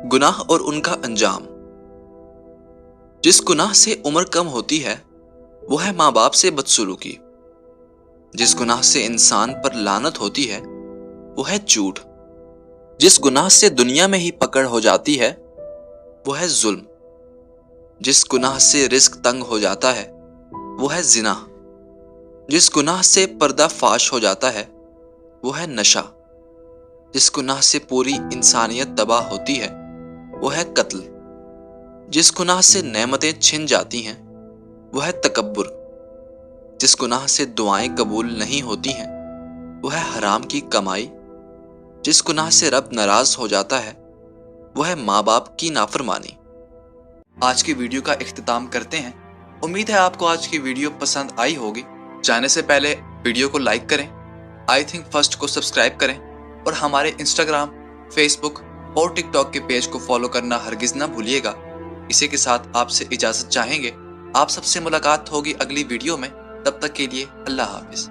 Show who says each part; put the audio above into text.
Speaker 1: गुनाह और उनका अंजाम। जिस गुनाह से उम्र कम होती है वो है माँ बाप से बदसलूकी। जिस गुनाह से इंसान पर लानत होती है वो है झूठ। जिस गुनाह से दुनिया में ही पकड़ हो जाती है वो है जुल्म। जिस गुनाह से रिस्क तंग हो जाता है वो है जिना। जिस गुनाह से पर्दा फाश हो जाता है वो है नशा। जिस गुनाह से पूरी इंसानियत तबाह होती है वो है कत्ल। जिस गुनाह से नेमतें छिन जाती हैं वो है तकब्बुर। जिस गुनाह से दुआएं कबूल नहीं होती हैं वो है हराम की कमाई। जिस गुनाह से रब नाराज हो जाता है वो है माँ बाप की नाफरमानी। आज की वीडियो का इख्तिताम करते हैं। उम्मीद है आपको आज की वीडियो पसंद आई होगी। जाने से पहले वीडियो को लाइक करें, आई थिंक फर्स्ट को सब्सक्राइब करें और हमारे इंस्टाग्राम, फेसबुक और टिकटॉक के पेज को फॉलो करना हरगिज ना भूलिएगा। इसी के साथ आपसे इजाजत चाहेंगे। आप सबसे मुलाकात होगी अगली वीडियो में। तब तक के लिए अल्लाह हाफिज।